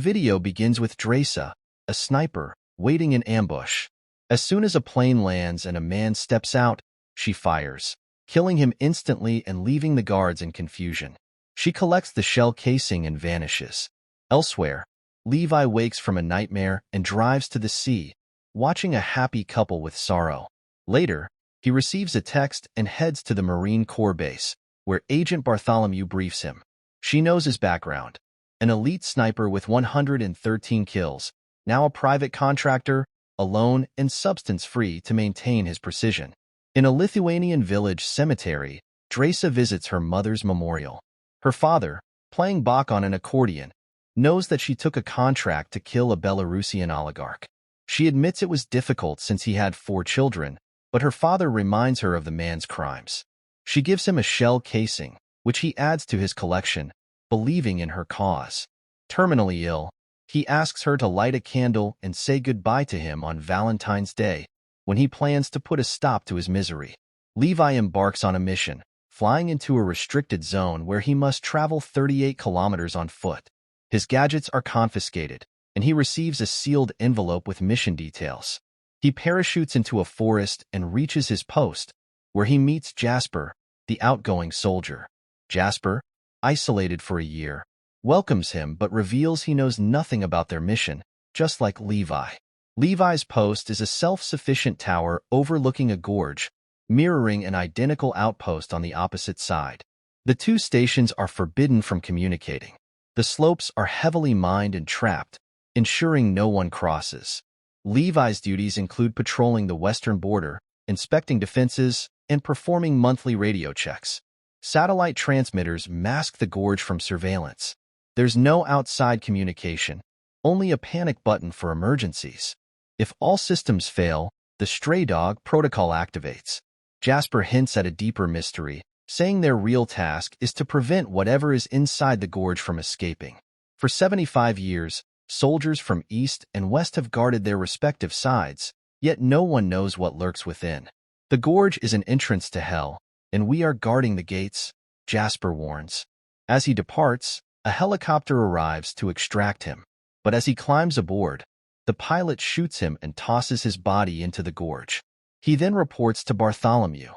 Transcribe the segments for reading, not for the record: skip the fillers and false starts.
Video begins with Dresa, a sniper, waiting in ambush. As soon as a plane lands and a man steps out, she fires, killing him instantly and leaving the guards in confusion. She collects the shell casing and vanishes. Elsewhere, Levi wakes from a nightmare and drives to the sea, watching a happy couple with sorrow. Later, he receives a text and heads to the Marine Corps base, where Agent Bartholomew briefs him. She knows his background. An elite sniper with 113 kills, now a private contractor, alone and substance-free to maintain his precision. In a Lithuanian village cemetery, Dresa visits her mother's memorial. Her father, playing Bach on an accordion, knows that she took a contract to kill a Belarusian oligarch. She admits it was difficult since he had 4 children, but her father reminds her of the man's crimes. She gives him a shell casing, which he adds to his collection, believing in her cause. Terminally ill, he asks her to light a candle and say goodbye to him on Valentine's Day, when he plans to put a stop to his misery. Levi embarks on a mission, flying into a restricted zone where he must travel 38 kilometers on foot. His gadgets are confiscated, and he receives a sealed envelope with mission details. He parachutes into a forest and reaches his post, where he meets Jasper, the outgoing soldier. Jasper, isolated for a year, welcomes him but reveals he knows nothing about their mission, just like Levi. Levi's post is a self-sufficient tower overlooking a gorge, mirroring an identical outpost on the opposite side. The 2 stations are forbidden from communicating. The slopes are heavily mined and trapped, ensuring no one crosses. Levi's duties include patrolling the western border, inspecting defenses, and performing monthly radio checks. Satellite transmitters mask the gorge from surveillance. There's no outside communication, only a panic button for emergencies. If all systems fail, the stray dog protocol activates. Jasper hints at a deeper mystery, saying their real task is to prevent whatever is inside the gorge from escaping. For 75 years, soldiers from east and west have guarded their respective sides, yet no one knows what lurks within. The gorge is an entrance to hell, and we are guarding the gates, Jasper warns. As he departs, a helicopter arrives to extract him. But as he climbs aboard, the pilot shoots him and tosses his body into the gorge. He then reports to Bartholomew.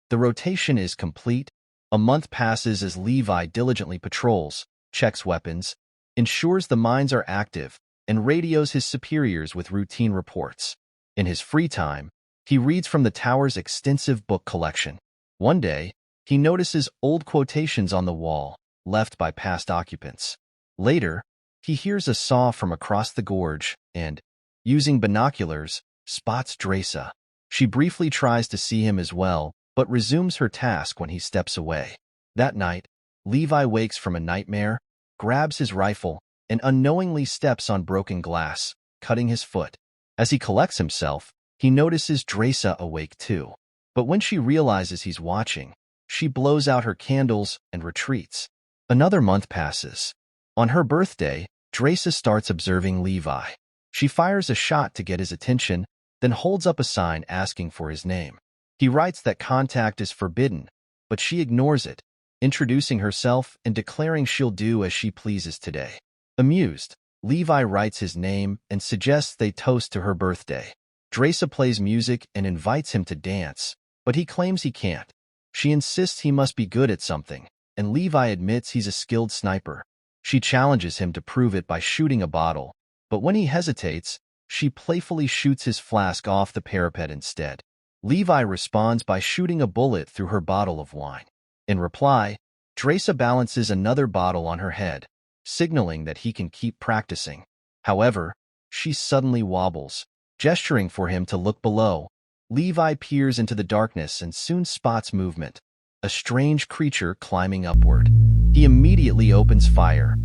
The rotation is complete. A month passes as Levi diligently patrols, checks weapons, ensures the mines are active, and radios his superiors with routine reports. In his free time, he reads from the tower's extensive book collection. One day, he notices old quotations on the wall, left by past occupants. Later, he hears a saw from across the gorge and, using binoculars, spots Dresa. She briefly tries to see him as well, but resumes her task when he steps away. That night, Levi wakes from a nightmare, grabs his rifle, and unknowingly steps on broken glass, cutting his foot. As he collects himself, he notices Dresa awake too. But when she realizes he's watching, she blows out her candles and retreats. Another month passes. On her birthday, Dresa starts observing Levi. She fires a shot to get his attention, then holds up a sign asking for his name. He writes that contact is forbidden, but she ignores it, introducing herself and declaring she'll do as she pleases today. Amused, Levi writes his name and suggests they toast to her birthday. Dresa plays music and invites him to dance, but he claims he can't. She insists he must be good at something, and Levi admits he's a skilled sniper. She challenges him to prove it by shooting a bottle, but when he hesitates, she playfully shoots his flask off the parapet instead. Levi responds by shooting a bullet through her bottle of wine. In reply, Dresa balances another bottle on her head, signaling that he can keep practicing. However, she suddenly wobbles, gesturing for him to look below. Levi peers into the darkness and soon spots movement, a strange creature climbing upward. He immediately opens fire.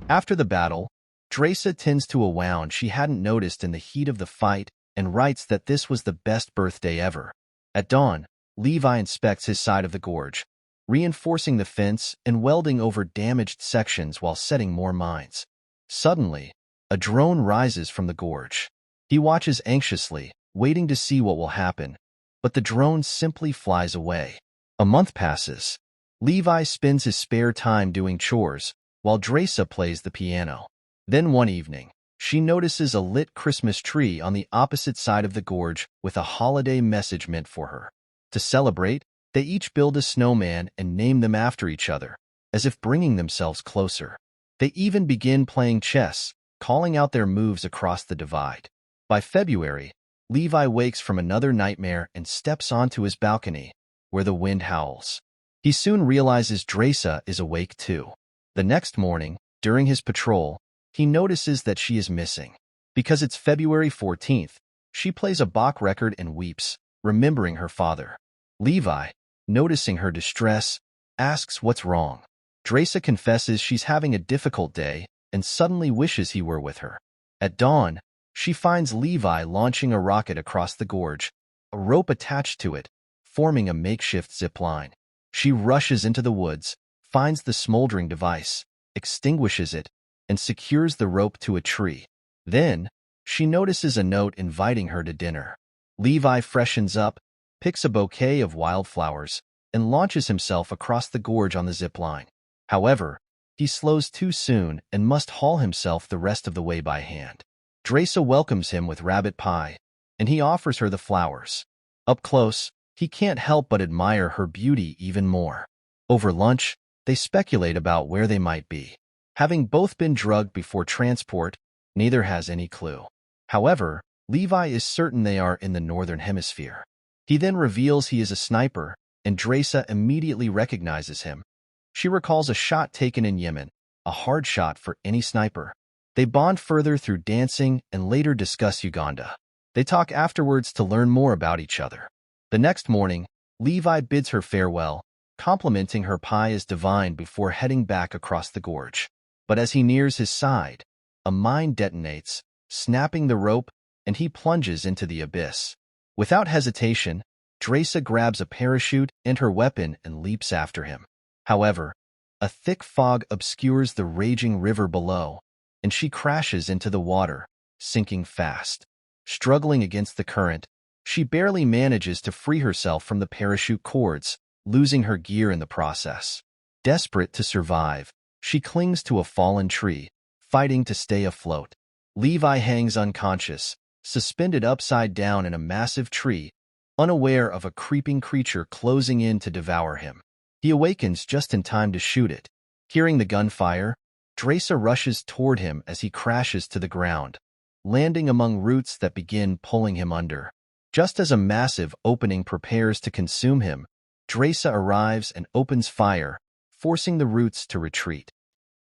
After the battle, Dresa tends to a wound she hadn't noticed in the heat of the fight and writes that this was the best birthday ever. At dawn, Levi inspects his side of the gorge, reinforcing the fence and welding over damaged sections while setting more mines. Suddenly, a drone rises from the gorge. He watches anxiously, waiting to see what will happen, but the drone simply flies away. A month passes. Levi spends his spare time doing chores, while Dresa plays the piano. Then one evening, she notices a lit Christmas tree on the opposite side of the gorge with a holiday message meant for her. To celebrate, they each build a snowman and name them after each other, as if bringing themselves closer. They even begin playing chess, calling out their moves across the divide. By February, Levi wakes from another nightmare and steps onto his balcony, where the wind howls. He soon realizes Dresa is awake too. The next morning, during his patrol, he notices that she is missing. Because it's February 14th, she plays a Bach record and weeps, remembering her father. Levi, noticing her distress, asks what's wrong. Dresa confesses she's having a difficult day and suddenly wishes he were with her. At dawn, she finds Levi launching a rocket across the gorge, a rope attached to it, forming a makeshift zip line. She rushes into the woods, finds the smoldering device, extinguishes it, and secures the rope to a tree. Then, she notices a note inviting her to dinner. Levi freshens up, picks a bouquet of wildflowers, and launches himself across the gorge on the zip line. However, he slows too soon and must haul himself the rest of the way by hand. Dresa welcomes him with rabbit pie, and he offers her the flowers. Up close, he can't help but admire her beauty even more. Over lunch, they speculate about where they might be. Having both been drugged before transport, neither has any clue. However, Levi is certain they are in the northern hemisphere. He then reveals he is a sniper, and Dresa immediately recognizes him. She recalls a shot taken in Yemen, a hard shot for any sniper. They bond further through dancing and later discuss Uganda. They talk afterwards to learn more about each other. The next morning, Levi bids her farewell, complimenting her pie as divine before heading back across the gorge. But as he nears his side, a mine detonates, snapping the rope, and he plunges into the abyss. Without hesitation, Dresa grabs a parachute and her weapon and leaps after him. However, a thick fog obscures the raging river below, and she crashes into the water, sinking fast. Struggling against the current, she barely manages to free herself from the parachute cords, losing her gear in the process. Desperate to survive, she clings to a fallen tree, fighting to stay afloat. Levi hangs unconscious, suspended upside down in a massive tree, unaware of a creeping creature closing in to devour him. He awakens just in time to shoot it. Hearing the gunfire, Dresa rushes toward him as he crashes to the ground, landing among roots that begin pulling him under. Just as a massive opening prepares to consume him, Dresa arrives and opens fire, forcing the roots to retreat.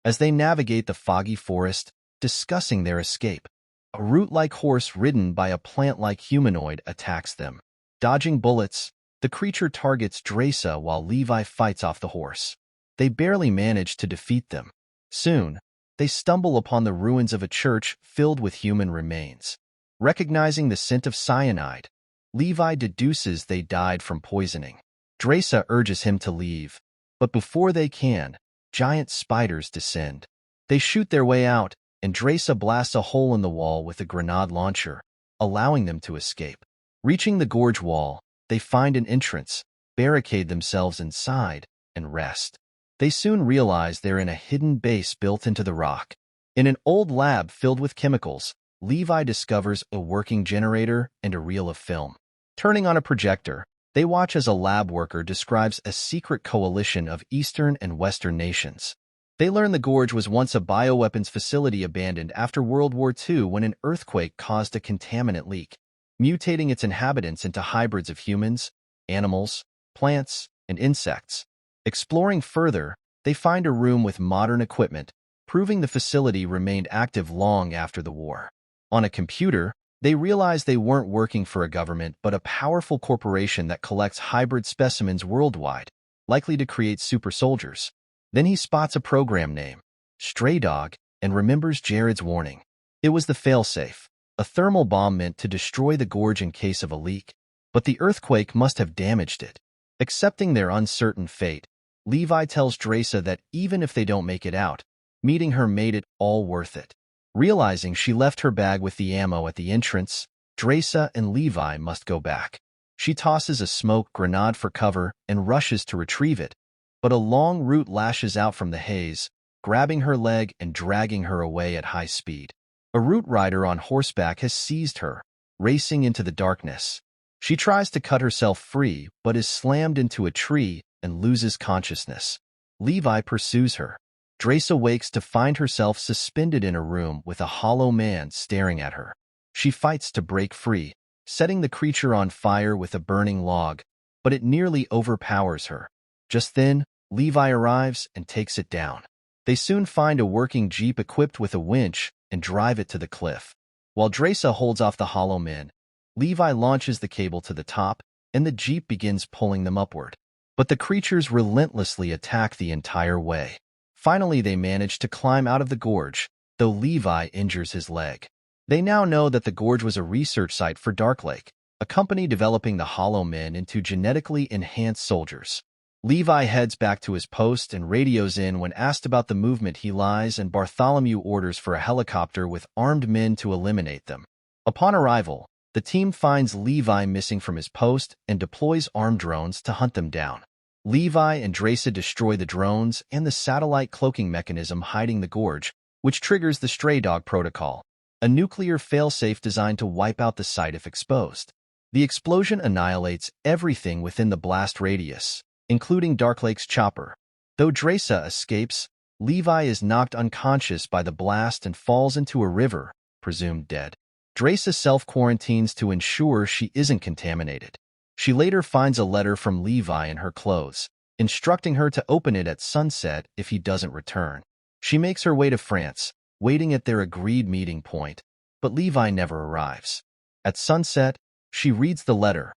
As they navigate the foggy forest, discussing their escape, a root-like horse ridden by a plant-like humanoid attacks them. Dodging bullets, the creature targets Dresa while Levi fights off the horse. They barely manage to defeat them. Soon, they stumble upon the ruins of a church filled with human remains. Recognizing the scent of cyanide, Levi deduces they died from poisoning. Dresa urges him to leave, but before they can, giant spiders descend. They shoot their way out, and Dresa blasts a hole in the wall with a grenade launcher, allowing them to escape. Reaching the gorge wall, they find an entrance, barricade themselves inside, and rest. They soon realize they're in a hidden base built into the rock. In an old lab filled with chemicals, Levi discovers a working generator and a reel of film. Turning on a projector, they watch as a lab worker describes a secret coalition of Eastern and Western nations. They learn the gorge was once a bioweapons facility abandoned after World War II when an earthquake caused a contaminant leak, mutating its inhabitants into hybrids of humans, animals, plants, and insects. Exploring further, they find a room with modern equipment, proving the facility remained active long after the war. On a computer, they realize they weren't working for a government but a powerful corporation that collects hybrid specimens worldwide, likely to create super soldiers. Then he spots a program name, Stray Dog, and remembers Jared's warning. It was the failsafe, a thermal bomb meant to destroy the gorge in case of a leak, but the earthquake must have damaged it. Accepting their uncertain fate, Levi tells Dresa that even if they don't make it out, meeting her made it all worth it. Realizing she left her bag with the ammo at the entrance, Dresa and Levi must go back. She tosses a smoke grenade for cover and rushes to retrieve it, but a long root lashes out from the haze, grabbing her leg and dragging her away at high speed. A root rider on horseback has seized her, racing into the darkness. She tries to cut herself free, but is slammed into a tree and loses consciousness. Levi pursues her. Dresa wakes to find herself suspended in a room with a hollow man staring at her. She fights to break free, setting the creature on fire with a burning log, but it nearly overpowers her. Just then, Levi arrives and takes it down. They soon find a working jeep equipped with a winch and drive it to the cliff. While Dresa holds off the hollow men, Levi launches the cable to the top, and the jeep begins pulling them upward. But the creatures relentlessly attack the entire way. Finally, they manage to climb out of the gorge, though Levi injures his leg. They now know that the gorge was a research site for Darklake, a company developing the Hollow Men into genetically enhanced soldiers. Levi heads back to his post and radios in when asked about the movement. He lies, and Bartholomew orders for a helicopter with armed men to eliminate them. Upon arrival, the team finds Levi missing from his post and deploys armed drones to hunt them down. Levi and Dresa destroy the drones and the satellite cloaking mechanism hiding the gorge, which triggers the Stray Dog Protocol, a nuclear failsafe designed to wipe out the site if exposed. The explosion annihilates everything within the blast radius, including Darklake's chopper. Though Dresa escapes, Levi is knocked unconscious by the blast and falls into a river, presumed dead. Dresa self-quarantines to ensure she isn't contaminated. She later finds a letter from Levi in her clothes, instructing her to open it at sunset if he doesn't return. She makes her way to France, waiting at their agreed meeting point, but Levi never arrives. At sunset, she reads the letter,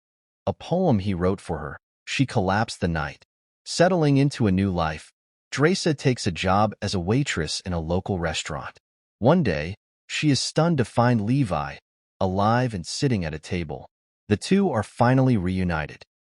a poem he wrote for her. She collapsed the night. Settling into a new life, Dresa takes a job as a waitress in a local restaurant. One day, she is stunned to find Levi, alive and sitting at a table. The two are finally reunited.